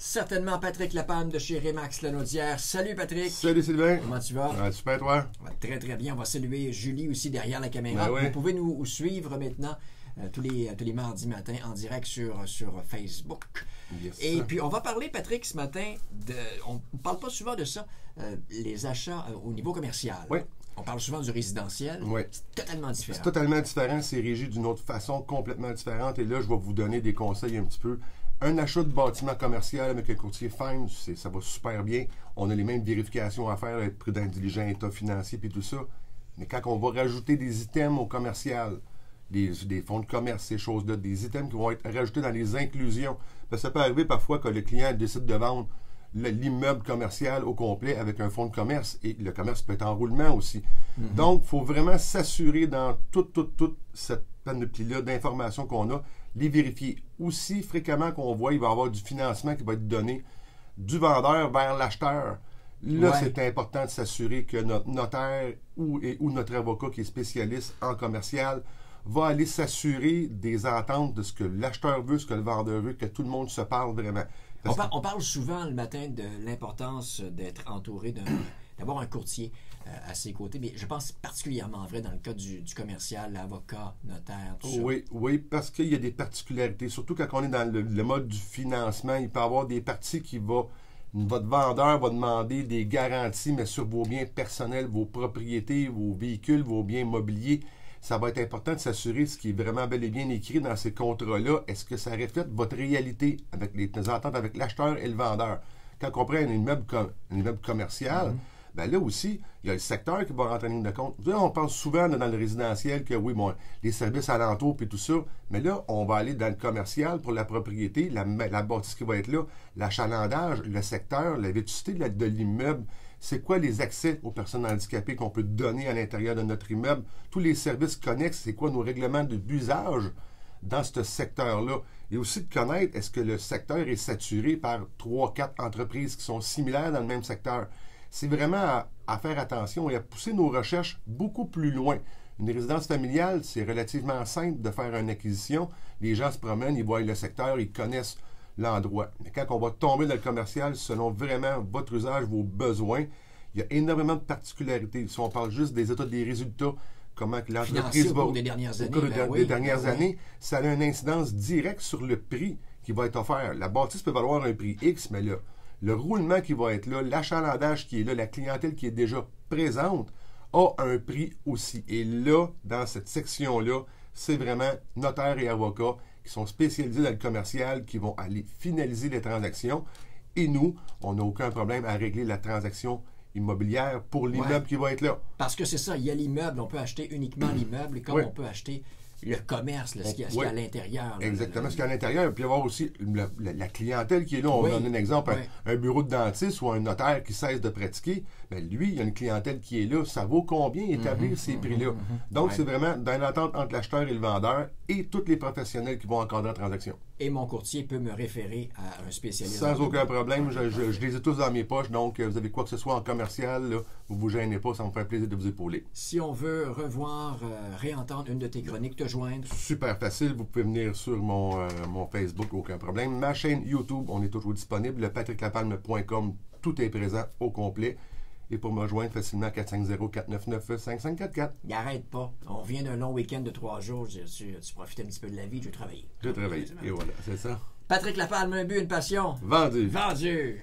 certainement Patrick Lapalme de chez Remax Lanaudière. Salut Patrick. Salut Sylvain. Comment tu vas? Super toi? Très très bien. On va saluer Julie aussi derrière la caméra. Oui. Vous pouvez nous suivre maintenant tous les mardis matins en direct sur Facebook. Yes. Et puis on va parler, Patrick, ce matin, on ne parle pas souvent de ça, les achats au niveau commercial. Oui. On parle souvent du résidentiel. Oui. C'est totalement différent. C'est totalement différent. C'est régi d'une autre façon complètement différente. Et là, je vais vous donner des conseils un petit peu. Un achat de bâtiment commercial avec un courtier fine, ça va super bien. On a les mêmes vérifications à faire, être prudent, diligent, état financier et tout ça. Mais quand on va rajouter des items au commercial, des fonds de commerce, ces choses-là, des items qui vont être rajoutés dans les inclusions, parce que ça peut arriver parfois que le client décide de vendre l'immeuble commercial au complet avec un fonds de commerce et le commerce peut être en roulement aussi. Donc, il faut vraiment s'assurer dans toute cette panoplie-là d'informations qu'on a, les vérifier. Aussi fréquemment qu'on voit, il va y avoir du financement qui va être donné du vendeur vers l'acheteur. Là, c'est important de s'assurer que notre notaire ou notre avocat qui est spécialiste en commercial va aller s'assurer des ententes de ce que l'acheteur veut, ce que le vendeur veut, que tout le monde se parle vraiment. On parle souvent le matin de l'importance d'être entouré d'avoir un courtier à ses côtés, mais je pense particulièrement vrai dans le cas du commercial, l'avocat, notaire, tout ça. Oui, parce qu'il y a des particularités, surtout quand on est dans le mode du financement, il peut y avoir des parties votre vendeur va demander des garanties, mais sur vos biens personnels, vos propriétés, vos véhicules, vos biens immobiliers. Ça va être important de s'assurer ce qui est vraiment bel et bien écrit dans ces contrats-là. Est-ce que ça reflète votre réalité avec les ententes avec l'acheteur et le vendeur? Quand on prend un immeuble commercial, ben là aussi, il y a le secteur qui va rentrer en ligne de compte. Là, on pense souvent dans le résidentiel que oui, bon, les services alentours et tout ça, mais là, on va aller dans le commercial pour la propriété, la bâtisse qui va être là, l'achalandage, le secteur, la vétusté de l'immeuble. C'est quoi les accès aux personnes handicapées qu'on peut donner à l'intérieur de notre immeuble? Tous les services connexes, c'est quoi nos règlements d'usage dans ce secteur-là? Et aussi de connaître, est-ce que le secteur est saturé par 3-4 entreprises qui sont similaires dans le même secteur? C'est vraiment à faire attention et à pousser nos recherches beaucoup plus loin. Une résidence familiale, c'est relativement simple de faire une acquisition. Les gens se promènent, ils voient le secteur, ils connaissent l'endroit. Mais quand on va tomber dans le commercial, selon vraiment votre usage, vos besoins, il y a énormément de particularités. Si on parle juste des états des résultats, comment que l'entreprise va... Au cours des dernières années. Des dernières années, ça a une incidence directe sur le prix qui va être offert. La bâtisse peut valoir un prix X, mais le roulement qui va être là, l'achalandage qui est là, la clientèle qui est déjà présente, a un prix aussi. Et là, dans cette section-là, c'est vraiment notaire et avocat qui sont spécialisés dans le commercial, qui vont aller finaliser les transactions. Et nous, on n'a aucun problème à régler la transaction immobilière pour l'immeuble qui va être là. Parce que c'est ça, il y a l'immeuble, on peut acheter uniquement l'immeuble, comme on peut acheter le commerce, ce qu'il y a à l'intérieur. Exactement, ce qu'il y a à l'intérieur. Puis il y avoir aussi la clientèle qui est là. On donne un exemple, un bureau de dentiste ou un notaire qui cesse de pratiquer. Bien, lui, il y a une clientèle qui est là. Ça vaut combien établir ces prix-là? Donc, c'est vraiment dans l'entente entre l'acheteur et le vendeur et tous les professionnels qui vont encadrer la transaction. Et mon courtier peut me référer à un spécialiste. Sans aucun problème. Je les ai tous dans mes poches. Donc, vous avez quoi que ce soit en commercial, là, vous ne vous gênez pas. Ça me fait plaisir de vous épauler. Si on veut revoir, réentendre une de tes chroniques, te joindre. Super facile. Vous pouvez venir sur mon Facebook, aucun problème. Ma chaîne YouTube, on est toujours disponible. Le patricklapalme.com, tout est présent au complet. Et pour me rejoindre facilement, 450-499-5544. N'arrête pas. On revient d'un long week-end de 3 jours. Tu profites un petit peu de la vie. Je vais travailler. Je vais travailler. Et voilà, c'est ça. Patrick Lapalme, un but, une passion. Vendu. Vendu.